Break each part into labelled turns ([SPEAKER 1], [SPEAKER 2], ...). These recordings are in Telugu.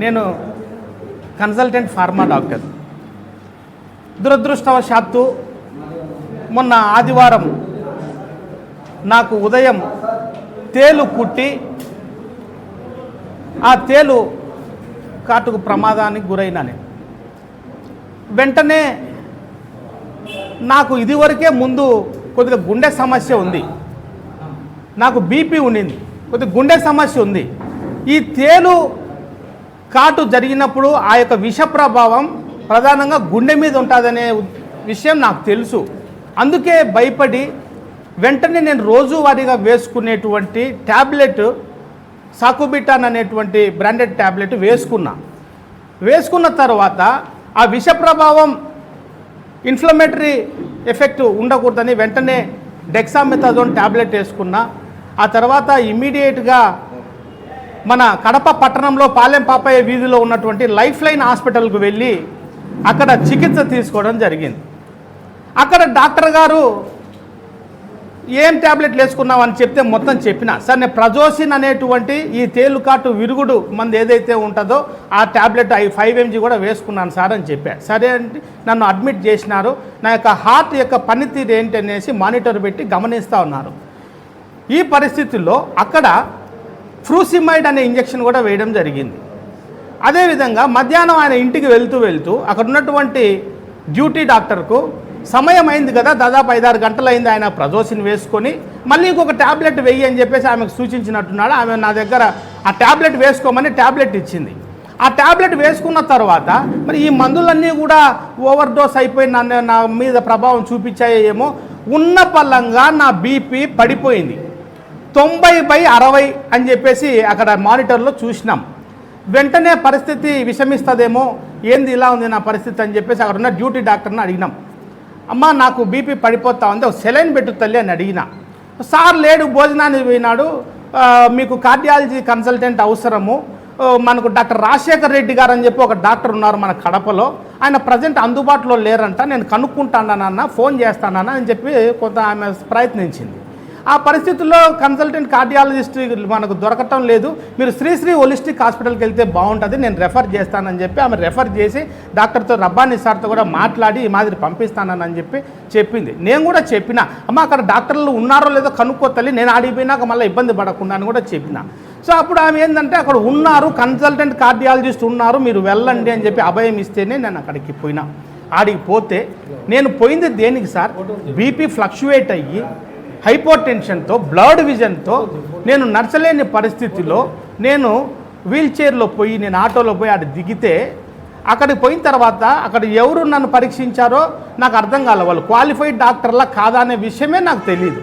[SPEAKER 1] నేను కన్సల్టెంట్ ఫార్మా డాక్టర్. దురదృష్టవశాత్తు మొన్న ఆదివారం నాకు ఉదయం తేలు కుట్టి ఆ తేలు కాటుకు ప్రమాదానికి గురైనా నేను. వెంటనే నాకు ఇదివరకే ముందు కొద్దిగా గుండె సమస్య ఉంది, నాకు బీపీ ఉండింది, కొద్దిగా గుండె సమస్య ఉంది. ఈ తేలు కాటు జరిగినప్పుడు ఆ యొక్క విష ప్రభావం ప్రధానంగా గుండె మీద ఉంటుందనే విషయం నాకు తెలుసు. అందుకే భయపడి వెంటనే నేను రోజువారీగా వేసుకునేటువంటి ట్యాబ్లెట్ సాకుబిటాన్ అనేటువంటి బ్రాండెడ్ ట్యాబ్లెట్ వేసుకున్న తర్వాత ఆ విష ప్రభావం ఇన్ఫ్లమేటరీ ఎఫెక్ట్ ఉండకూడదని వెంటనే డెక్సామెథాజోన్ ట్యాబ్లెట్ వేసుకున్నా. ఆ తర్వాత ఇమ్మీడియట్గా మన కడప పట్టణంలో పాలెం పాపయ్య వీధిలో ఉన్నటువంటి లైఫ్ లైన్ హాస్పిటల్కు వెళ్ళి అక్కడ చికిత్స తీసుకోవడం జరిగింది. అక్కడ డాక్టర్ గారు ఏం ట్యాబ్లెట్లు వేసుకున్నామని చెప్తే మొత్తం చెప్పిన. సార్ నేను ప్రజోసిన్ అనేటువంటి ఈ తేలుకాటు విరుగుడు మంది ఏదైతే ఉంటుందో ఆ ట్యాబ్లెట్ 5 mg కూడా వేసుకున్నాను సార్ అని చెప్పారు. సరే అంటే నన్ను అడ్మిట్ చేసినారు. నా యొక్క హార్ట్ యొక్క పనితీరు ఏంటి అనేసి మానిటర్ పెట్టి గమనిస్తూ ఉన్నారు. ఈ పరిస్థితుల్లో అక్కడ ఫ్రూసిమైడ్ అనే ఇంజెక్షన్ కూడా వేయడం జరిగింది. అదేవిధంగా మధ్యాహ్నం ఆయన ఇంటికి వెళ్తూ అక్కడ ఉన్నటువంటి డ్యూటీ డాక్టర్కు సమయం అయింది కదా, దాదాపు 5-6 గంటలు అయింది, ఆయన ప్రజోసిన్ వేసుకొని మళ్ళీ ఇంకొక ట్యాబ్లెట్ వెయ్యి అని చెప్పేసి ఆమెకు సూచించినట్టున్నాడు. ఆమె నా దగ్గర ఆ ట్యాబ్లెట్ వేసుకోమని ట్యాబ్లెట్ ఇచ్చింది. ఆ ట్యాబ్లెట్ వేసుకున్న తర్వాత మరి ఈ మందులన్నీ కూడా ఓవర్ డోస్ అయిపోయి నా మీద ప్రభావం చూపించాయేమో, ఉన్న పల్లంగా నా బీపీ పడిపోయింది. 90/60 అని చెప్పేసి అక్కడ మానిటర్లో చూసినాం. వెంటనే పరిస్థితి విషమిస్తుందేమో, ఏంది ఇలా ఉంది నా పరిస్థితి అని చెప్పేసి అక్కడ ఉన్న డ్యూటీ డాక్టర్ని అడిగినాం. అమ్మ నాకు బీపీ పడిపోతా ఉంది, ఒక సెలైన్ పెట్టు తల్లి అని అడిగిన. సార్ లేడు, భోజనానికి పోయినాడు, మీకు కార్డియాలజీ కన్సల్టెంట్ అవసరము, మనకు డాక్టర్ రాజశేఖర్ రెడ్డి గారు అని చెప్పి ఒక డాక్టర్ ఉన్నారు మన కడపలో, ఆయన ప్రజెంట్ అందుబాటులో లేరంట, నేను కనుక్కుంటానన్న, ఫోన్ చేస్తానన్న అని చెప్పి కొంత ఆమె ప్రయత్నించింది. ఆ పరిస్థితుల్లో కన్సల్టెంట్ కార్డియాలజిస్ట్ మనకు దొరకటం లేదు, మీరు శ్రీశ్రీ హోలిస్టిక్ హాస్పిటల్కి వెళ్తే బాగుంటుంది, నేను రెఫర్ చేస్తానని చెప్పి ఆమె రెఫర్ చేసి డాక్టర్తో రబ్బానీ సార్తో కూడా మాట్లాడి ఈ మాదిరి పంపిస్తానని చెప్పి చెప్పింది. నేను కూడా చెప్పిన, అమ్మ అక్కడ డాక్టర్లు ఉన్నారో లేదో కనుక్కోతల్లి, నేను ఆడిపోయినాక మళ్ళీ ఇబ్బంది పడకుండా అని కూడా చెప్పిన. సో అప్పుడు ఆమె ఏంటంటే అక్కడ ఉన్నారు, కన్సల్టెంట్ కార్డియాలజిస్ట్ ఉన్నారు, మీరు వెళ్ళండి అని చెప్పి అభయం ఇస్తేనే నేను అక్కడికి పోయినా. ఆడికి పోతే నేను పోయింది దేనికి సార్, బీపీ ఫ్లక్చువేట్ అయ్యి హైపోటెన్షన్తో బ్లడ్ విజన్తో నేను నడచలేని పరిస్థితిలో నేను వీల్ చైర్లో పోయి నేను ఆటోలో పోయి ఆడ దిగితే అక్కడికి పోయిన తర్వాత అక్కడ ఎవరు నన్ను పరీక్షించారో నాకు అర్థం కాలే. వాళ్ళు క్వాలిఫైడ్ డాక్టర్లా కాదా అనే విషయమే నాకు తెలియదు.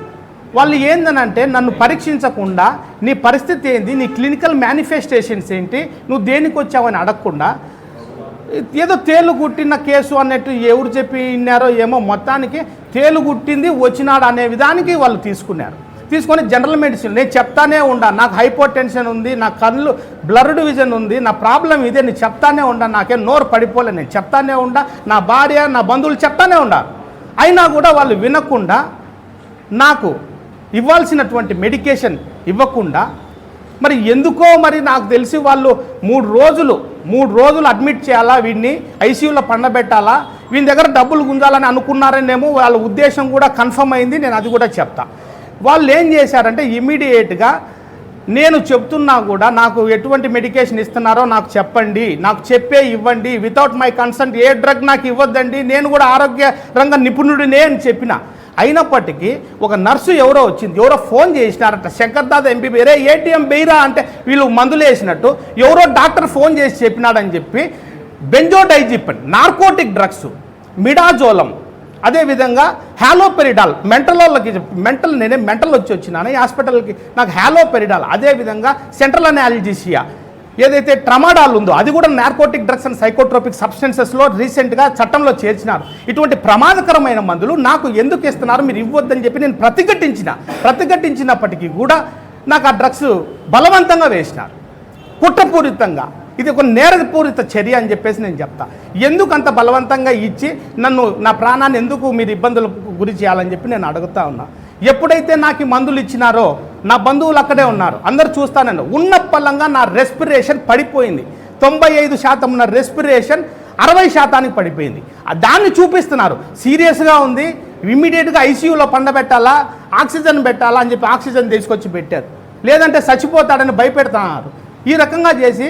[SPEAKER 1] వాళ్ళు ఏందనంటే నన్ను పరీక్షించకుండా నీ పరిస్థితి ఏంది, నీ క్లినికల్ మేనిఫెస్టేషన్స్ ఏంటి, నువ్వు దేనికి వచ్చావని అడగకుండా ఏదో తేలు కుట్టిన కేసు అన్నట్టు ఎవరు చెప్పి విన్నారో ఏమో, మొత్తానికి తేలు కుట్టింది వచ్చినాడు అనే విధానికి వాళ్ళు తీసుకొని జనరల్ మెడిసిన్ నేను చెప్తానే ఉండా, నాకు హైపోటెన్షన్ ఉంది, నా కళ్ళు బ్లర్డ్ విజన్ ఉంది, నా ప్రాబ్లం ఇదే, నేను చెప్తానే ఉండా, నాకేం నోరు పడిపోలే, నేను చెప్తానే ఉండా, నా భార్య నా బంధువులు చెప్తానే ఉండారు. అయినా కూడా వాళ్ళు వినకుండా నాకు ఇవ్వాల్సినటువంటి మెడికేషన్ ఇవ్వకుండా మరి ఎందుకో మరి నాకు తెలిసి వాళ్ళు 3 రోజులు అడ్మిట్ చేయాలా, వీడిని ఐసీయూలో పండబెట్టాలా, వీని దగ్గర డబ్బులు గుంజాలని అనుకున్నారనేమో వాళ్ళ ఉద్దేశం కూడా కన్ఫర్మ్ అయింది. నేను అది కూడా చెప్తా. వాళ్ళు ఏం చేశారంటే ఇమ్మీడియేట్గా నేను చెప్తున్నా కూడా నాకు ఎటువంటి మెడికేషన్ ఇస్తున్నారో నాకు చెప్పండి, నాకు చెప్పే ఇవ్వండి, without my consent A drug నాకు ఇవ్వద్దండి, నేను కూడా ఆరోగ్య రంగ నిపుణుడినే అని చెప్పిన. అయినప్పటికీ ఒక నర్సు ఎవరో వచ్చింది, ఎవరో ఫోన్ చేసినారంట, శంకర్ దాదా ఎంపీ వేరే ఏటీఎం బెయిరా అంటే వీళ్ళు మందులు వేసినట్టు ఎవరో డాక్టర్ ఫోన్ చేసి చెప్పినాడని చెప్పి బెంజోడైజిపిన్ నార్కోటిక్ డ్రగ్స్, మిడాజోలం, అదేవిధంగా హ్యాలోపెరిడాల్, నేనే మెంటల్ వచ్చినాను ఈ హాస్పిటల్కి, నాకు హ్యాలోపెరిడాల్, అదేవిధంగా సెంట్రల్ అనాల్జీసియా ఏదైతే ట్రమాడాల్ ఉందో అది కూడా నార్కోటిక్ డ్రగ్స్ అండ్ సైకోట్రోపిక్ సబ్స్టెన్సెస్లో రీసెంట్గా చట్టంలో చేర్చినారు. ఇటువంటి ప్రమాదకరమైన మందులు నాకు ఎందుకు ఇస్తున్నారు, మీరు ఇవ్వద్దని చెప్పి నేను ప్రతిఘటించినప్పటికీ కూడా నాకు ఆ డ్రగ్స్ బలవంతంగా వేసినారు, కుట్రపూరితంగా. ఇది ఒక నేరపూరిత చర్య అని చెప్పేసి నేను చెప్తా. ఎందుకు అంత బలవంతంగా ఇచ్చి నన్ను నా ప్రాణాన్ని ఎందుకు మీరు ఇబ్బందులకు గురి చేయాలని చెప్పి నేను అడుగుతా ఉన్నా. ఎప్పుడైతే నాకు మందులు ఇచ్చినారో నా బంధువులు అక్కడే ఉన్నారు, అందరూ చూస్తానండి, ఉన్న పలంగా నా రెస్పిరేషన్ పడిపోయింది. 95% ఉన్న రెస్పిరేషన్ 60% పడిపోయింది. దాన్ని చూపిస్తున్నారు. సీరియస్గా ఉంది, ఇమ్మీడియట్గా ఐసీయూలో పండబెట్టాలా, ఆక్సిజన్ పెట్టాలా అని చెప్పి ఆక్సిజన్ తీసుకొచ్చి పెట్టారు. లేదంటే చచ్చిపోతాడని భయపెడుతున్నారు. ఈ రకంగా చేసి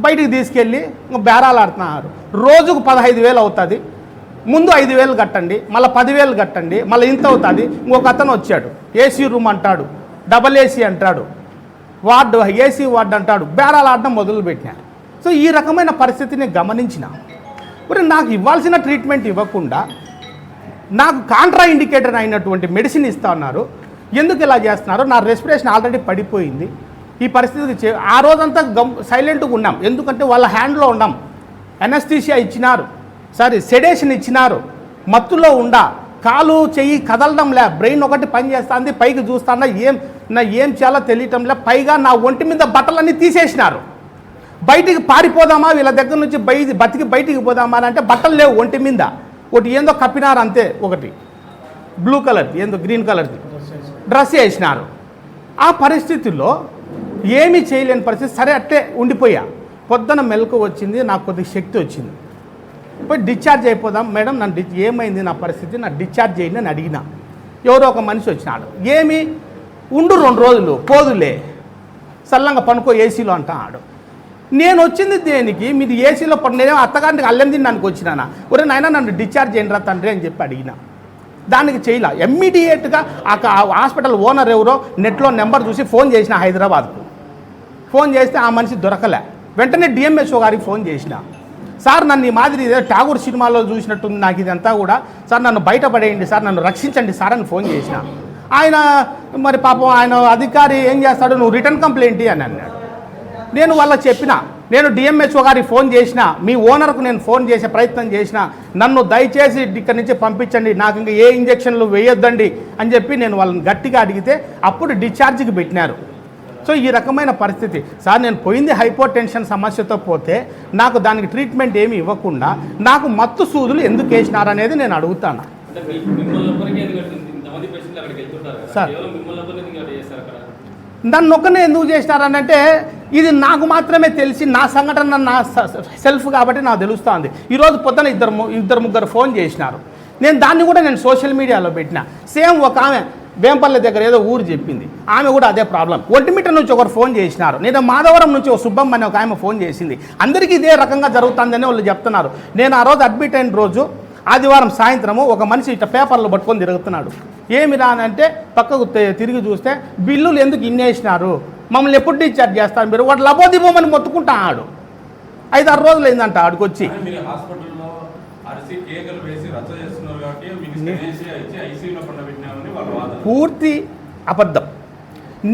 [SPEAKER 1] బయటికి తీసుకెళ్ళి బేరాలు ఆడుతున్నారు. రోజుకు 15,000 అవుతుంది, ముందు 5,000 కట్టండి, మళ్ళీ 10,000 కట్టండి, మళ్ళీ ఇంత అవుతుంది. ఇంకొక అతను వచ్చాడు, ఏసీ రూమ్ అంటాడు, డబల్ ఏసీ అంటాడు, వార్డు ఏసీ వార్డు అంటాడు, బేరాలు ఆడడం మొదలుపెట్టినారు. సో ఈ రకమైన పరిస్థితిని గమనించిన మరి నాకు ఇవ్వాల్సిన ట్రీట్మెంట్ ఇవ్వకుండా నాకు కాంట్రా ఇండికేటర్ అయినటువంటి మెడిసిన్ ఇస్తా ఉన్నారు. ఎందుకు ఇలా చేస్తున్నారు? నా రెస్పిరేషన్ ఆల్రెడీ పడిపోయింది. ఈ పరిస్థితికి ఆ రోజంతా సైలెంట్గా ఉన్నాం, ఎందుకంటే వాళ్ళ హ్యాండ్లో ఉన్నాం. ఎనస్థీషియా ఇచ్చినారు, సెడేషన్ ఇచ్చినారు, మత్తులో ఉండా, కాలు చెయ్యి కదలడం లే, బ్రెయిన్ ఒకటి పని చేస్తుంది, పైకి చూస్తానా ఏం చేయాలో తెలియటం లే. పైగా నా ఒంటి మీద బట్టలన్నీ తీసేసినారు. బయటికి పారిపోదామా, వీళ్ళ దగ్గర నుంచి బతికి బయటికి పోదామా అంటే బట్టలు లేవు ఒంటి మీద. ఒకటి ఏందో కప్పినారు అంతే, ఒకటి బ్లూ కలర్ ఏందో గ్రీన్ కలర్ది డ్రెస్ వేసినారు. ఆ పరిస్థితుల్లో ఏమీ చేయలేని పరిస్థితి. సరే అట్టే ఉండిపోయా. పొద్దున మెలకు వచ్చింది, నాకు కొద్దిగా శక్తి వచ్చింది. పోయి డిశ్చార్జ్ అయిపోదాం మేడం, నన్ను ఏమైంది నా పరిస్థితి, నా డిశ్చార్జ్ చేయండి అని అడిగినా. ఎవరో ఒక మనిషి వచ్చినాడు, ఏమి ఉండు 2 రోజులు పోదులే, సల్లంగా పనుకో ఏసీలో అంటాడు. నేను వచ్చింది దేనికి? మీది ఏసీలో నేనేమో అత్తగారికి అల్లెం తినడానికి వచ్చినానా? ఒరే నాయన నన్ను డిశ్చార్జ్ చేయండి రా తండ్రి అని చెప్పి అడిగిన. దానికి చేయలే. ఇమ్మీడియట్గా ఆ హాస్పిటల్ ఓనర్ ఎవరో నెట్లో నెంబర్ చూసి ఫోన్ చేసిన హైదరాబాద్కు. ఫోన్ చేస్తే ఆ మనిషి దొరకలే. వెంటనే డిఎంహెచ్ఓ గారికి ఫోన్ చేసిన. సార్ నన్ను ఈ మాదిరి ఠాగూర్ సినిమాలో చూసినట్టుంది నాకు ఇదంతా కూడా, సార్ నన్ను బయటపడేయండి సార్, నన్ను రక్షించండి సార్ అని ఫోన్ చేసిన. ఆయన మరి పాపం ఆయన అధికారి ఏం చేస్తాడు, నువ్వు రిటర్న్ కంప్లైంట్ అని అన్నాడు. నేను వాళ్ళకి చెప్పిన, నేను డిఎంహెచ్ఓ గారికి ఫోన్ చేసిన, మీ ఓనర్కు నేను ఫోన్ చేసే ప్రయత్నం చేసిన, నన్ను దయచేసి ఇక్కడి నుంచి పంపించండి, నాకు ఇంకా ఏ ఇంజక్షన్లు వేయొద్దండి అని చెప్పి నేను వాళ్ళని గట్టిగా అడిగితే అప్పుడు డిశ్చార్జ్కి పెట్టినారు. సో ఈ రకమైన పరిస్థితి సార్. నేను పోయింది హైపోటెన్షన్ సమస్యతో పోతే నాకు దానికి ట్రీట్మెంట్ ఏమి ఇవ్వకుండా నాకు మత్తు సూదులు ఎందుకు వేసినారనేది నేను అడుగుతాను సార్. నన్ను ఒక్కనే ఎందుకు చేసినారనంటే ఇది నాకు మాత్రమే తెలిసి, నా సంఘటన నా సెల్ఫ్ కాబట్టి నాకు తెలుస్తుంది. ఈరోజు పొద్దున ఇద్దరు ముగ్గురు ఫోన్ చేసినారు. దాన్ని కూడా నేను సోషల్ మీడియాలో పెట్టిన. సేమ్ ఒక ఆమె వేంపల్లి దగ్గర ఏదో ఊరు చెప్పింది, ఆమె కూడా అదే ప్రాబ్లం. ఒంటిమిట్ట నుంచి ఒకరు ఫోన్ చేసినారు. నేను మాధవరం నుంచి ఒక సుబ్బమ్మ అని ఒక ఆమె ఫోన్ చేసింది. అందరికీ ఇదే రకంగా జరుగుతుందని వాళ్ళు చెప్తున్నారు. నేను ఆ రోజు అడ్మిట్ అయిన రోజు ఆదివారం సాయంత్రము ఒక మనిషి ఇట్లా పేపర్లు పట్టుకొని తిరుగుతున్నాడు. ఏమి రానంటే పక్కకు తిరిగి చూస్తే బిల్లులు ఎందుకు ఇన్నేసినారు, మమ్మల్ని ఎప్పుడు డిశ్చార్జ్ చేస్తారు మీరు, వాడు లబోదిబోమని మొత్తుకుంటాడు. 5-6 రోజులు అయిందంట ఆడికొచ్చి. పూర్తి అబద్ధం.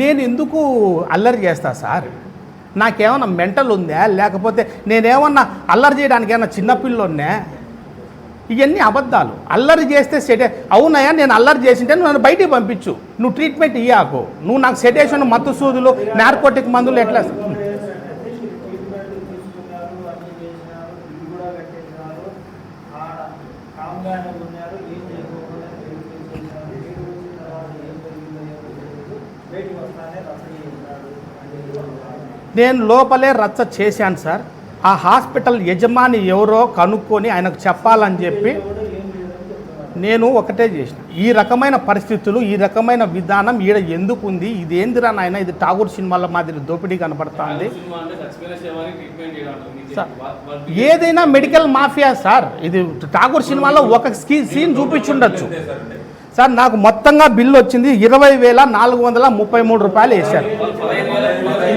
[SPEAKER 1] నేను ఎందుకు అల్లరి చేస్తా సార్? నాకేమన్నా మెంటల్ ఉందా, లేకపోతే నేనేమన్నా అల్లరి చేయడానికి ఏమన్నా చిన్నపిల్లోనే? ఇవన్నీ అబద్ధాలు. అల్లరి చేస్తే అవునయ్యా నేను అల్లరి చేసింటే నువ్వు నన్ను బయటికి పంపించు, నువ్వు ట్రీట్మెంట్ ఇయ్యాకు, నువ్వు నాకు సెడేషన్ మత్తు సూదులు నార్కోటిక్ మందులు ఎట్లా. నేను లోపలే రచ్చ చేశాను సార్. ఆ హాస్పిటల్ యజమాని ఎవరో కనుక్కొని ఆయనకు చెప్పాలని చెప్పి నేను ఒకటే చేసిన. ఈ రకమైన పరిస్థితులు, ఈ రకమైన విధానం ఈడ ఎందుకు ఉంది? ఇది ఏందిరా నాయన, ఇది ఠాగూర్ సినిమాల మాదిరి దోపిడీ కనపడుతుంది సార్. ఏదైనా మెడికల్ మాఫియా సార్. ఇది ఠాగూర్ సినిమాలో ఒక సీన్ చూపించుండొచ్చు సార్. నాకు మొత్తంగా బిల్లు వచ్చింది 20,433 రూపాయలు వేశారు.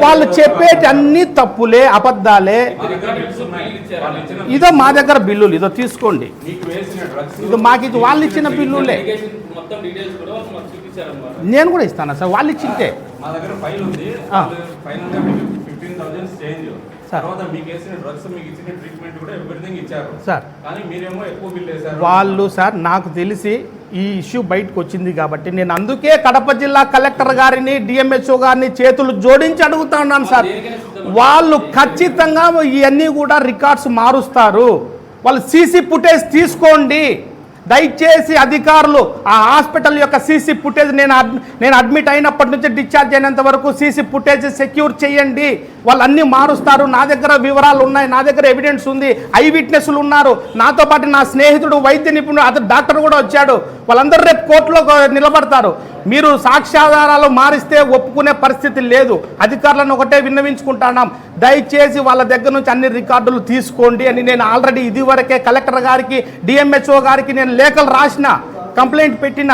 [SPEAKER 1] వాళ్ళు చెప్పేటి అన్ని తప్పులే, అబద్ధాలే. ఇదో మా దగ్గర బిల్లులు, ఇదో తీసుకోండి, ఇదో మాకు ఇది వాళ్ళు ఇచ్చిన బిల్లులే. నేను కూడా ఇస్తాను సార్, వాళ్ళు ఇచ్చింటే. వాళ్ళు సార్ నాకు తెలిసి ఈ ఇష్యూ బయటకు వచ్చింది కాబట్టి నేను అందుకే కడప జిల్లా కలెక్టర్ గారిని డిఎంహెచ్ఓ గారిని చేతులు జోడించి అడుగుతా ఉన్నాను సార్. వాళ్ళు ఖచ్చితంగా ఇవన్నీ కూడా రికార్డ్స్ మారుస్తారు. వాళ్ళు సీసీ ఫుటేజ్ తీసుకోండి దయచేసి అధికారులు. ఆ హాస్పిటల్ యొక్క సీసీ ఫుటేజ్ నేను అడ్మిట్ అయినప్పటి నుంచి డిశ్చార్జ్ అయినంత వరకు సీసీ ఫుటేజ్ సెక్యూర్ చేయండి. వాళ్ళన్నీ మారుస్తారు. నా దగ్గర వివరాలు ఉన్నాయి, నా దగ్గర ఎవిడెన్స్ ఉంది, ఐ విట్నెస్లు ఉన్నారు, నాతో పాటు నా స్నేహితుడు వైద్య నిపుణుడు అతను డాక్టర్ కూడా వచ్చాడు, వాళ్ళందరూ రేపు కోర్టులో నిలబడతారు. మీరు సాక్ష్యాధారాలు మారిస్తే ఒప్పుకునే పరిస్థితి లేదు. అధికారులను ఒకటే విన్నవించుకుంటున్నాం, దయచేసి వాళ్ళ దగ్గర నుంచి అన్ని రికార్డులు తీసుకోండి అని నేను ఆల్రెడీ ఇదివరకే కలెక్టర్ గారికి, డిఎంహెచ్ఓ గారికి నేను లేఖలు రాసిన, కంప్లైంట్ పెట్టిన.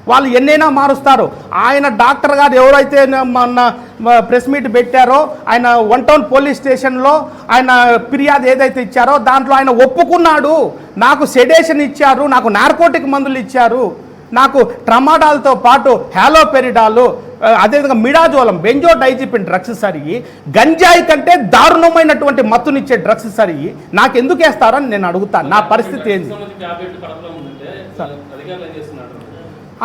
[SPEAKER 1] వాళ్ళు ఎన్నైనా మారుస్తారు. ఆయన డాక్టర్ గారు ఎవరైతే మొన్న ప్రెస్ మీట్ పెట్టారో, ఆయన 1 టౌన్ పోలీస్ స్టేషన్లో ఆయన ఫిర్యాదు ఏదైతే ఇచ్చారో దాంట్లో ఆయన ఒప్పుకున్నాడు. నాకు సెడేషన్ ఇచ్చారు, నాకు నార్కోటిక్ మందులు ఇచ్చారు, నాకు ట్రమాడాల్తో పాటు హ్యాలోపెరిడాలు, అదేవిధంగా మిడాజోలం, బెంజోడైజిపిన్ డ్రగ్స్ సరి, గంజాయి కంటే దారుణమైనటువంటి మత్తునిచ్చే డ్రగ్స్ సరి నాకు ఎందుకు వేస్తారని నేను అడుగుతాను. నా పరిస్థితి ఏంటి?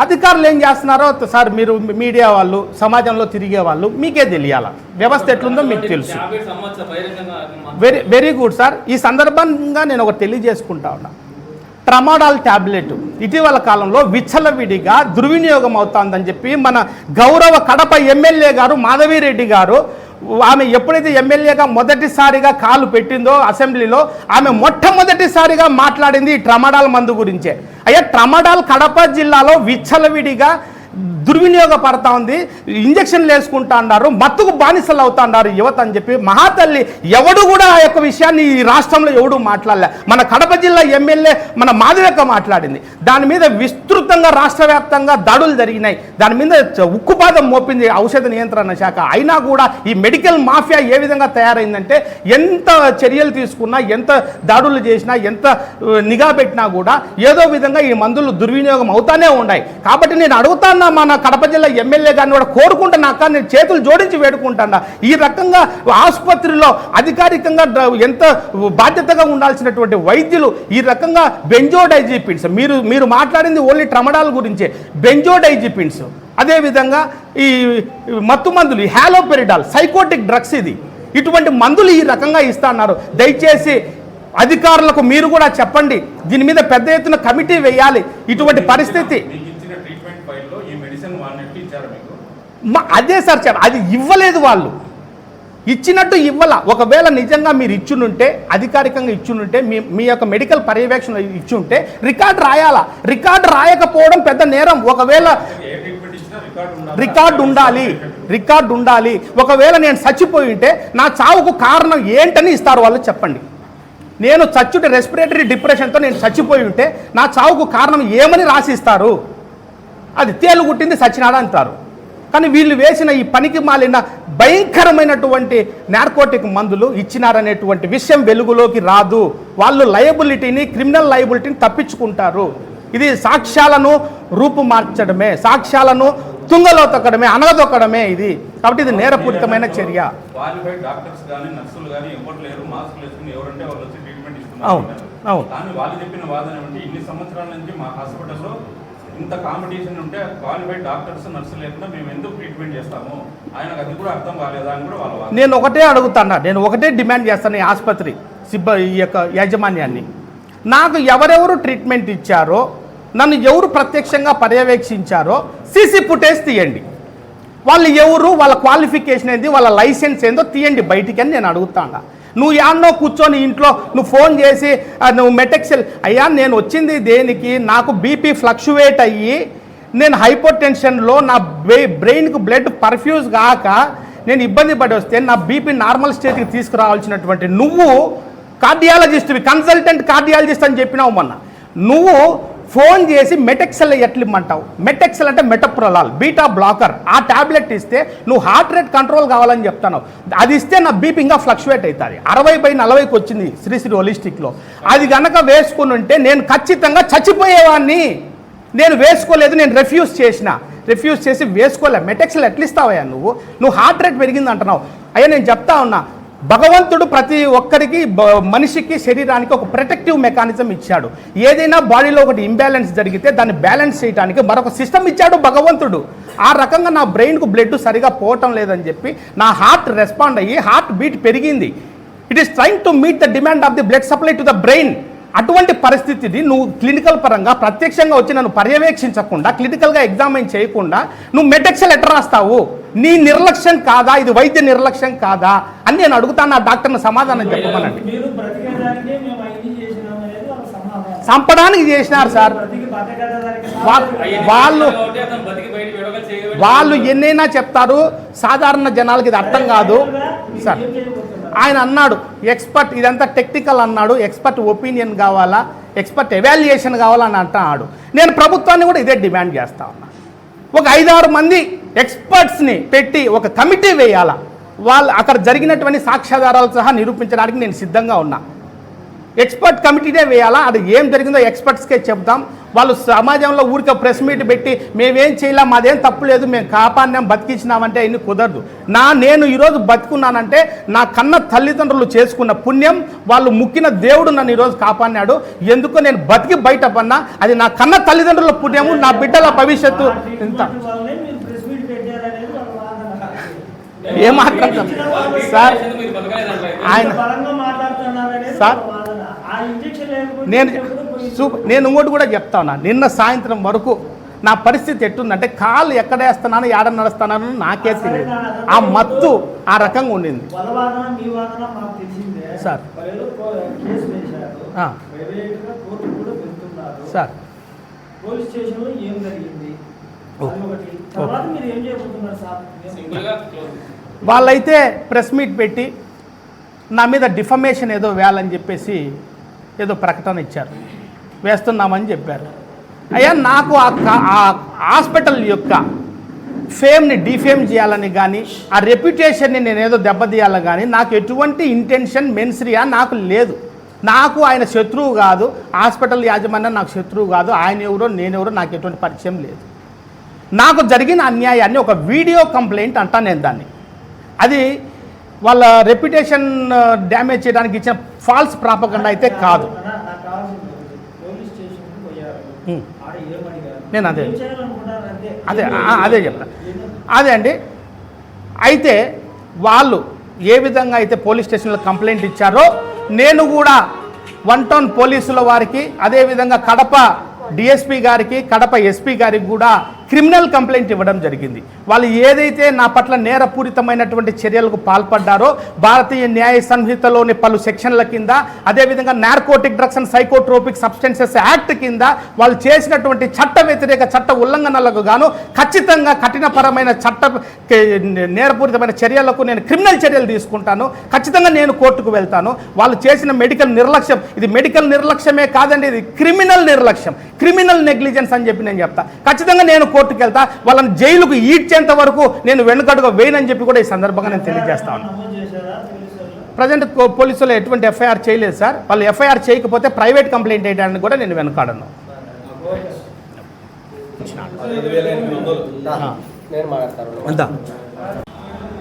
[SPEAKER 1] అధికారులు ఏం చేస్తున్నారో సార్, మీరు మీడియా వాళ్ళు, సమాజంలో తిరిగే వాళ్ళు మీకే తెలియాల వ్యవస్థ ఎట్లుందో మీకు తెలుసు. Very good sir. ఈ సందర్భంగా నేను ఒకటి తెలియజేసుకుంటా ఉన్నా. ట్రమాడాల్ ట్యాబ్లెట్ ఇటీవల కాలంలో విచ్చలవిడిగా దుర్వినియోగం అవుతుందని చెప్పి మన గౌరవ కడప ఎమ్మెల్యే గారు మాధవిరెడ్డి గారు, ఆమె ఎప్పుడైతే ఎమ్మెల్యేగా మొదటిసారిగా కాలు పెట్టిందో అసెంబ్లీలో, ఆమె మొట్టమొదటిసారిగా మాట్లాడింది ఈ ట్రమాడాల్ మందు గురించే. అయ్యా, ట్రమాడాల్ కడప జిల్లాలో విచ్చలవిడిగా దుర్వినియోగపడతా ఉంది, ఇంజక్షన్లు వేసుకుంటా అన్నారు, మత్తుకు బానిసలు అవుతా అన్నారు యువత అని చెప్పి మహాతల్లి ఎవడు కూడా ఆ యొక్క విషయాన్ని ఈ రాష్ట్రంలో ఎవడు మాట్లాడలే. మన కడప జిల్లా ఎమ్మెల్యే మన మాధవక్క మాట్లాడింది. దాని మీద విస్తృతంగా రాష్ట్ర వ్యాప్తంగా దాడులు జరిగినాయి, దాని మీద ఉక్కుపాదం మోపింది ఔషధ నియంత్రణ శాఖ. అయినా కూడా ఈ మెడికల్ మాఫియా ఏ విధంగా తయారైందంటే, ఎంత చర్యలు తీసుకున్నా, ఎంత దాడులు చేసినా, ఎంత నిఘా పెట్టినా కూడా ఏదో విధంగా ఈ మందులు దుర్వినియోగం అవుతానే ఉన్నాయి. కాబట్టి నేను అడుగుతాను మన కడప జిల్లా ఎమ్మెల్యే గారిని కూడా కోరుకుంటున్నాక, నేను చేతులు జోడించి వేడుకుంటున్నా, ఈ రకంగా ఆసుపత్రిలో అధికారికంగా ఎంత బాధ్యతగా ఉండాల్సినటువంటి వైద్యులు ఈ రకంగా బెంజోడైజిపిన్స్, మీరు మాట్లాడింది ఓన్లీ ట్రమడాల్ గురించే, బెంజోడైజిపిన్స్, అదేవిధంగా ఈ మత్తు మందులు, హ్యాలోపెరిడాల్, సైకోటిక్ డ్రగ్స్, ఇటువంటి మందులు ఈ రకంగా ఇస్తున్నారు. దయచేసి అధికారులకు మీరు కూడా చెప్పండి, దీని మీద పెద్ద ఎత్తున కమిటీ వేయాలి. ఇటువంటి పరిస్థితి అదే సార్, అది ఇవ్వలేదు, వాళ్ళు ఇచ్చినట్టు ఇవ్వాల. ఒకవేళ నిజంగా మీరు ఇచ్చునుంటే, అధికారికంగా ఇచ్చునుంటే, మీ యొక్క మెడికల్ పర్యవేక్షణ ఇచ్చుంటే రికార్డు రాయాలా. రికార్డు రాయకపోవడం పెద్ద నేరం. ఒకవేళ రికార్డు ఉండాలి. ఒకవేళ నేను చచ్చిపోయి ఉంటే నా చావుకు కారణం ఏంటని ఇస్తారు వాళ్ళు, చెప్పండి. నేను చచ్చుంటే రెస్పిరేటరీ డిప్రెషన్తో నేను చచ్చిపోయి ఉంటే నా చావుకు కారణం ఏమని రాసిస్తారు? అది తేలుగుట్టింది సచ్చినాడా అంటారు. కానీ వీళ్ళు వేసిన ఈ పనికి మాలిన భయంకరమైనటువంటి నార్కోటిక్ మందులు ఇచ్చినారనేటువంటి విషయం వెలుగులోకి రాదు. వాళ్ళు లయబిలిటీని, క్రిమినల్ లయబిలిటీని తప్పించుకుంటారు. ఇది సాక్ష్యాలను రూపుమార్చడమే, సాక్ష్యాలను తుంగలో తొక్కడమే, అనగదొక్కడమే ఇది. కాబట్టి ఇది నేరపూరితమైన చర్య. అవును.
[SPEAKER 2] వాళ్ళు చెప్పిన వాదన ఇన్ని సంవత్సరాల నుంచి మా హాస్పిటల్లో ఇంత కాంపిటీషన్ ఉంటే క్వాలిఫైడ్ డాక్టర్స్, నర్సు లేకుండా మేము ఎందుకు ట్రీట్మెంట్ చేస్తాము, ఆయనకు అది కూడా అర్థం కాలేదా అని కూడా వాళ్ళు.
[SPEAKER 1] నేను ఒకటే అడుగుతాను, నేను ఒకటే డిమాండ్ చేస్తాను ఈ ఆసుపత్రి ఈ యొక్క యాజమాన్యాన్ని. నాకు ఎవరెవరు ట్రీట్మెంట్ ఇచ్చారో, నన్ను ఎవరు ప్రత్యక్షంగా పర్యవేక్షించారో సీసీ ఫుటేజ్ తీయండి. వాళ్ళు ఎవరు, వాళ్ళ క్వాలిఫికేషన్ ఏంది, వాళ్ళ లైసెన్స్ ఏందో తీయండి బయటికి అని నేను అడుగుతాను. నువ్వు యాన్నో కూర్చొని ఇంట్లో నువ్వు ఫోన్ చేసి నువ్వు మెటెక్సెల్, అయ్యా నేను వచ్చింది దేనికి, నాకు బీపీ ఫ్లక్చువేట్ అయ్యి నేను హైపర్ టెన్షన్లో నా బ్రెయిన్కు బ్లడ్ పర్ఫ్యూజ్ కాక నేను ఇబ్బంది పడి వస్తే నా బీపీ నార్మల్ స్టేజ్కి తీసుకురావాల్సినటువంటి నువ్వు కార్డియాలజిస్ట్వి, కన్సల్టెంట్ కార్డియాలజిస్ట్ అని చెప్పినావు మొన్న. నువ్వు ఫోన్ చేసి మెటెక్సెల్ ఎట్లు ఇమ్మంటావు? మెటెక్సెల్ అంటే మెటప్రొలాల్, బీటా బ్లాకర్. ఆ ట్యాబ్లెట్ ఇస్తే నువ్వు హార్ట్ రేట్ కంట్రోల్ కావాలని చెప్తాను. అది ఇస్తే నా బీపీ ఇంకా ఫ్లక్చువేట్ అవుతుంది. 60/40కి వచ్చింది శ్రీశ్రీ హోలిస్టిక్లో. అది కనుక వేసుకుని ఉంటే నేను ఖచ్చితంగా చచ్చిపోయేవాడిని. నేను వేసుకోలేదు, నేను రిఫ్యూజ్ చేసి వేసుకోలే. మెటెక్సెల్ ఎట్లా ఇస్తావయ్యా నువ్వు హార్ట్ రేట్ పెరిగింది అంటున్నావు. అయ్యా నేను చెప్తా ఉన్నా, భగవంతుడు ప్రతి ఒక్కరికి, మనిషికి, శరీరానికి ఒక ప్రొటెక్టివ్ మెకానిజం ఇచ్చాడు. ఏదైనా బాడీలో ఒకటి ఇంబ్యాలెన్స్ జరిగితే దాన్ని బ్యాలెన్స్ చేయడానికి మరొక సిస్టమ్ ఇచ్చాడు భగవంతుడు. ఆ రకంగా నా బ్రెయిన్కు బ్లడ్ సరిగా పోవటం లేదని చెప్పి నా హార్ట్ రెస్పాండ్ అయ్యి హార్ట్ బీట్ పెరిగింది. It is trying to meet the demand of the blood supply to the brain. అటువంటి పరిస్థితిని నువ్వు క్లినికల్ పరంగా ప్రత్యక్షంగా వచ్చి నన్ను పర్యవేక్షించకుండా, క్లినికల్గా ఎగ్జామిన్ చేయకుండా నువ్వు మెటెక్సెల్ ఎట్లా రాస్తావు? నీ నిర్లక్ష్యం కాదా, ఇది వైద్య నిర్లక్ష్యం కాదా అని నేను అడుగుతాను. ఆ డాక్టర్ని సమాధానం చెప్పమనండి. చంపడానికి చేసినారు సార్. వాళ్ళు ఎన్నైనా చెప్తారు, సాధారణ జనాలకి ఇది అర్థం కాదు సార్. ఆయన అన్నాడు ఎక్స్పర్ట్, ఇదంతా టెక్నికల్ అన్నాడు, ఎక్స్పర్ట్ ఒపీనియన్ కావాలా, ఎక్స్పర్ట్ ఎవాల్యుయేషన్ కావాలని అంటున్నాడు. నేను ప్రభుత్వాన్ని కూడా ఇదే డిమాండ్ చేస్తా ఉన్నా. ఒక 5-6 మంది ఎక్స్పర్ట్స్ని పెట్టి ఒక కమిటీ వేయాలా, వాళ్ళు అక్కడ జరిగినటువంటి సాక్ష్యాధారాలు సహా నిరూపించడానికి నేను సిద్ధంగా ఉన్నా. ఎక్స్పర్ట్ కమిటీనే వేయాలా, అది ఏం జరిగిందో ఎక్స్పర్ట్స్కే చెప్తాం. వాళ్ళు సమాజంలో ఊరికే ప్రెస్ మీట్ పెట్టి మేమేం చేయలే, మాదేం తప్పు లేదు, మేము కాపాడినాం బతికించినామంటే ఇన్ని కుదరదు. నేను ఈరోజు బతుకున్నానంటే నా కన్న తల్లిదండ్రులు చేసుకున్న పుణ్యం, వాళ్ళు ముక్కిన దేవుడు నన్ను ఈరోజు కాపాడినాడు. ఎందుకో నేను బతికి బయట పన్నా, అది నా కన్న తల్లిదండ్రుల పుణ్యము, నా బిడ్డల భవిష్యత్తు. ఇంత ఏం మాట్లాడతాం సార్ ఆయన సార్. నేను ఇంకోటి కూడా చెప్తా ఉన్నా, నిన్న సాయంత్రం వరకు నా పరిస్థితి ఎట్టుందంటే కాళ్ళు ఎక్కడేస్తున్నాను, ఏడ నడుస్తున్నాను నాకే తెలియదు. ఆ మత్తు ఆ రకంగా ఉండింది సార్. సార్ వాళ్ళైతే ప్రెస్ మీట్ పెట్టి నా మీద డిఫమేషన్ ఏదో వేయాలని చెప్పేసి ఏదో ప్రకటన ఇచ్చారు, వేస్తున్నామని చెప్పారు. అయ్యా నాకు ఆ హాస్పిటల్ యొక్క ఫేమ్ని డిఫేమ్ చేయాలని కానీ, ఆ రెప్యుటేషన్ని నేను ఏదో దెబ్బతీయాలని కానీ నాకు ఎటువంటి ఇంటెన్షన్ మెన్సరియా నాకు లేదు. నాకు ఆయన శత్రువు కాదు, హాస్పిటల్ యాజమాన్యం నాకు శత్రువు కాదు, ఆయన ఎవరో నేనెవరో నాకు ఎటువంటి పరిచయం లేదు. నాకు జరిగిన అన్యాయాన్ని ఒక వీడియో కంప్లైంట్ అంటా నేను దాన్ని. అది వాళ్ళ రెప్యుటేషన్ డ్యామేజ్ చేయడానికి ఇచ్చిన ఫాల్స్ ప్రాపగండా అయితే కాదు. నేను అదే అదే అదే చెప్తాను. అదే అండి. అయితే వాళ్ళు ఏ విధంగా అయితే పోలీస్ స్టేషన్లో కంప్లైంట్ ఇచ్చారో నేను కూడా 1 టౌన్ పోలీసుల వారికి, అదేవిధంగా కడప డిఎస్పీ గారికి, కడప ఎస్పీ గారికి కూడా క్రిమినల్ కంప్లైంట్ ఇవ్వడం జరిగింది. వాళ్ళు ఏదైతే నా పట్ల నేరపూరితమైనటువంటి చర్యలకు పాల్పడ్డారో భారతీయ న్యాయ సంహితలోని పలు సెక్షన్ల కింద, అదేవిధంగా narcotic drugs and psychotropic substances act కింద వాళ్ళు చేసినటువంటి చట్ట వ్యతిరేక చట్ట ఉల్లంఘనలకు గాను ఖచ్చితంగా కఠినపరమైన నేరపూరితమైన చర్యలకు నేను క్రిమినల్ చర్యలు తీసుకుంటాను. ఖచ్చితంగా నేను కోర్టుకు వెళ్తాను. వాళ్ళు చేసిన మెడికల్ నిర్లక్ష్యం, ఇది మెడికల్ నిర్లక్ష్యమే కాదండి, ఇది క్రిమినల్ నిర్లక్ష్యం, క్రిమినల్ నెగ్లిజెన్స్ అని చెప్పి నేను చెప్తా. ఖచ్చితంగా నేను కోర్టుకు వెళ్తా. వాళ్ళని జైలుకు ఈడ్చేంత వరకు నేను వెనుకడుగా వేయనని చెప్పి కూడా ఈ సందర్భంగా నేను తెలియజేస్తాను. ప్రజెంట్ పోలీసులు ఎటువంటి ఎఫ్ఐఆర్ చేయలేదు సార్. వాళ్ళు ఎఫ్ఐఆర్ చేయకపోతే ప్రైవేట్ కంప్లైంట్ వేయడానికి కూడా నేను వెనుకాడను.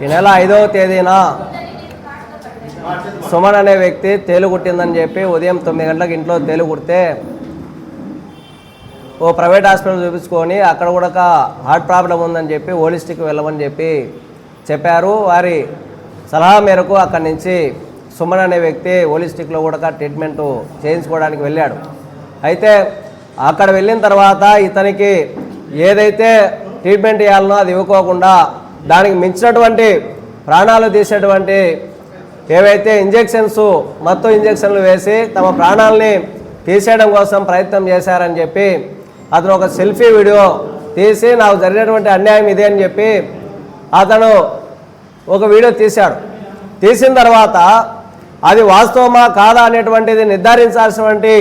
[SPEAKER 3] ఈ నెల 5వ తేదీన సుమన్ అనే వ్యక్తి తేలు కుట్టిందని చెప్పి ఉదయం 9 గంటలకు ఇంట్లో తేలు కుడితే ఓ ప్రైవేట్ హాస్పిటల్ చూపించుకొని అక్కడ కూడా హార్ట్ ప్రాబ్లం ఉందని చెప్పి హోలిస్టిక్ వెళ్ళమని చెప్పి చెప్పారు. వారి సలహా మేరకు అక్కడి నుంచి సుమన్ అనే వ్యక్తి హోలిస్టిక్లో కూడా ట్రీట్మెంట్ చేయించుకోవడానికి వెళ్ళాడు. అయితే అక్కడ వెళ్ళిన తర్వాత ఇతనికి ఏదైతే ట్రీట్మెంట్ ఇవ్వాలనో అది ఇవ్వకోకుండా దానికి మించినటువంటి ప్రాణాలు తీసేటువంటి ఏవైతే ఇంజెక్షన్స్, మత్తు ఇంజెక్షన్లు వేసి తమ ప్రాణాలని తీసేయడం కోసం ప్రయత్నం చేశారని చెప్పి అతను ఒక సెల్ఫీ వీడియో తీసి నాకు జరిగినటువంటి అన్యాయం ఇదే అని చెప్పి అతను ఒక వీడియో తీశాడు. తీసిన తర్వాత అది వాస్తవమా కాదా అనేటువంటిది నిర్ధారించాల్సినటువంటి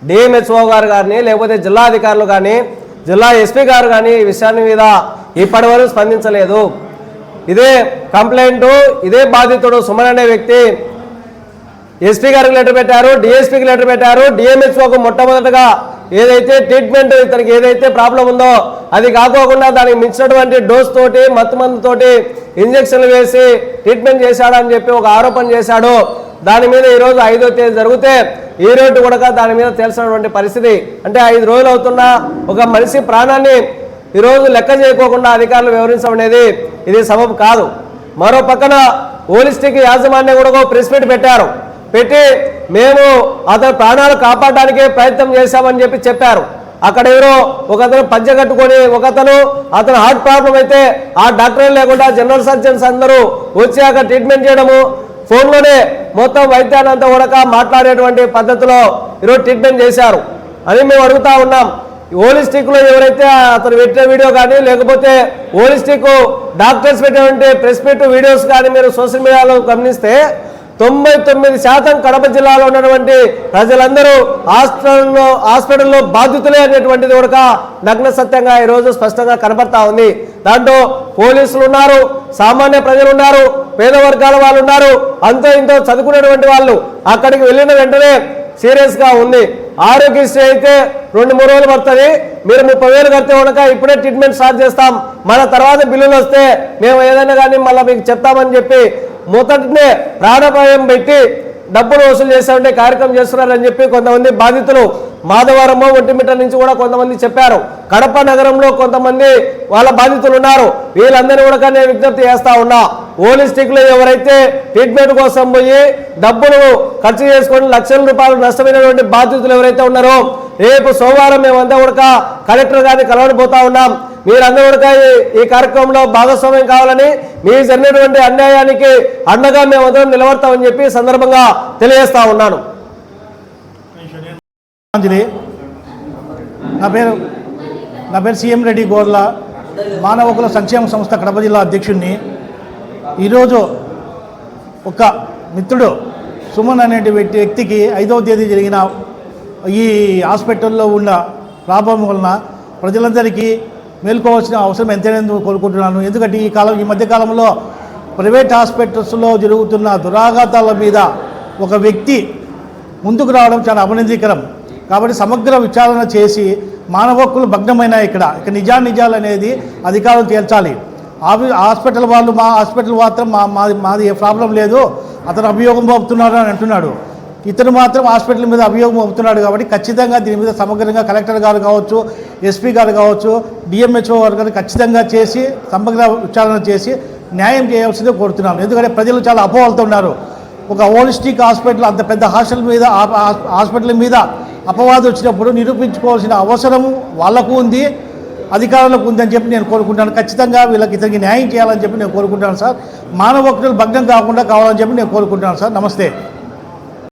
[SPEAKER 3] డిఎంహెచ్ఓ గారు కానీ, లేకపోతే జిల్లా అధికారులు కానీ, జిల్లా ఎస్పీ గారు కానీ ఈ విషయాన్ని మీద ఇప్పటి వరకు స్పందించలేదు. ఇదే కంప్లైంటు, ఇదే బాధితుడు సుమన్ అనే వ్యక్తి ఎస్పీ గారికి లెటర్ పెట్టారు, డిఎస్పీకి లెటర్ పెట్టారు. డిఎంహెచ్ఓకు మొట్టమొదటిగా ఏదైతే ట్రీట్మెంట్ ఇతనికి ఏదైతే ప్రాబ్లం ఉందో అది కాకోకుండా దానికి మించినటువంటి డోస్ తోటి, మత్తు మందుతోటి ఇంజక్షన్లు వేసి ట్రీట్మెంట్ చేశాడని చెప్పి ఒక ఆరోపణ చేశాడు. దాని మీద ఈరోజు 5వ తేదీ జరిగితే ఈ రోజు కూడా దాని మీద తెలిసినటువంటి పరిస్థితి. అంటే 5 రోజులు అవుతున్నా ఒక మనిషి ప్రాణాన్ని ఈరోజు లెక్క చేయకోకుండా అధికారులు వివరించడం అనేది ఇది సబబు కాదు. మరో పక్కన హోలిస్టిక్ యాజమాన్యం కూడా ప్రెస్ మీట్ పెట్టారు. పెట్టి మేము అతని ప్రాణాలు కాపాడడానికే ప్రయత్నం చేశామని చెప్పి చెప్పారు. అక్కడ ఎవరో ఒకతను పంచె కట్టుకొని అతను హార్ట్ ప్రాబ్లం అయితే ఆ డాక్టర్ లేకుండా జనరల్ సర్జన్స్ అందరూ వచ్చి అక్కడ ట్రీట్మెంట్ చేయడము, ఫోన్లోనే మొత్తం వైద్యాన్ని అంతా కూడా మాట్లాడేటువంటి పద్ధతిలో ఈరోజు ట్రీట్మెంట్ చేశారు అని మేము అడుగుతా ఉన్నాం. హోలిస్టిక్లో ఎవరైతే అతను పెట్టిన వీడియో కానీ లేకపోతే హోలిస్టిక్ డాక్టర్స్ పెట్టినటువంటి ప్రెస్ మీట్ వీడియోస్ కానీ మీరు సోషల్ మీడియాలో గమనిస్తే 99% కడప జిల్లాలో ఉన్నటువంటి ప్రజలందరూ హాస్పిటల్లో బాధితులే అనేటువంటిది కూడా నగ్న సత్యంగా ఈరోజు స్పష్టంగా కనబడతా ఉంది. దాంట్లో పోలీసులు ఉన్నారు, సామాన్య ప్రజలు ఉన్నారు, పేద వర్గాల వాళ్ళు ఉన్నారు, అంతో ఇంతో చదువుకునేటువంటి వాళ్ళు. అక్కడికి వెళ్ళిన వెంటనే సీరియస్గా ఉంది. ఆరోగ్యశ్రీ అయితే 2-3 రోజులు పడుతుంది, మీరు 30,000 కడితే కనుక ఇప్పుడే ట్రీట్మెంట్ స్టార్ట్ చేస్తాం, మన తర్వాత బిల్లులు వస్తే మేము ఏదైనా కానీ మళ్ళీ మీకు చెప్తామని చెప్పి మొదటినే ప్రాణాపాయం పెట్టి డబ్బులు వసూలు చేస్తామంటే కార్యక్రమం చేస్తున్నారని చెప్పి కొంతమంది బాధితులు మాధవరము ఒంటిమిట్ట నుంచి కూడా కొంతమంది చెప్పారు. కడప నగరంలో కొంతమంది వాళ్ళ బాధితులు ఉన్నారు. వీళ్ళందరినీ కూడా నేను విజ్ఞప్తి చేస్తా ఉన్నా, హోలిస్టిక్లో ఎవరైతే ట్రీట్మెంట్ కోసం పోయి డబ్బులు ఖర్చు చేసుకొని లక్షల రూపాయలు నష్టమైనటువంటి బాధితులు ఎవరైతే ఉన్నారో రేపు సోమవారం మేమంతా కూడా కలెక్టర్ గారిని కలవడిపోతా ఉన్నాం. మీరందరూ కూడా ఈ కార్యక్రమంలో భాగస్వామ్యం కావాలని, మీకు జరిగినటువంటి అన్యాయానికి అండగా మేమందరం నిలబడతామని చెప్పి సందర్భంగా తెలియజేస్తా ఉన్నాను.
[SPEAKER 4] నా పేరు సీఎం రెడ్డి గోర్ల, మానవ హక్కుల సంక్షేమ సంస్థ కడప జిల్లా అధ్యక్షుడిని. ఈరోజు ఒక మిత్రుడు సుమన్ అనే వ్యక్తికి 5వ తేదీ జరిగిన ఈ హాస్పిటల్లో ఉన్న ప్రాబ్లం వలన ప్రజలందరికీ మేల్కోవాల్సిన అవసరం ఎంతైనా కోరుకుంటున్నాను. ఎందుకంటే ఈ మధ్యకాలంలో ప్రైవేట్ హాస్పిటల్స్లో జరుగుతున్న దురాఘాతాల మీద ఒక వ్యక్తి ముందుకు రావడం చాలా అభినందనీయకరం. కాబట్టి సమగ్ర విచారణ చేసి మానవ హక్కులు భగ్నమైన ఇక్కడ నిజాలు అనేది అధికారులు తేల్చాలి. హాస్పిటల్ వాళ్ళు మా హాస్పిటల్ మాత్రం మాది ఏ ప్రాబ్లం లేదు, అతను అభియోగం మోపుతున్నాడు అని అంటున్నాడు. ఇతను మాత్రం హాస్పిటల్ మీద అభియోగం మోపుతున్నాడు. కాబట్టి ఖచ్చితంగా దీని మీద సమగ్రంగా కలెక్టర్ గారు కావచ్చు, ఎస్పీ గారు కావచ్చు, డిఎంహెచ్ఓ గారు కానీ ఖచ్చితంగా చేసి సమగ్ర విచారణ చేసి న్యాయం చేయాల్సిందే కోరుతున్నాను. ఎందుకంటే ప్రజలు చాలా అపోహలతో ఉన్నారు. ఒక హోలిస్టిక్ హాస్పిటల్ అంత పెద్ద హాస్పిటల్ మీద అపవాదం వచ్చినప్పుడు నిరూపించుకోవాల్సిన అవసరం వాళ్లకు ఉంది, అధికారులకు ఉందని చెప్పి నేను కోరుకుంటాను. ఖచ్చితంగా ఇతనికి న్యాయం చేయాలని చెప్పి నేను కోరుకుంటాను సార్. మానవ హక్కులు భగ్నం కావాలని చెప్పి నేను కోరుకుంటాను సార్. నమస్తే.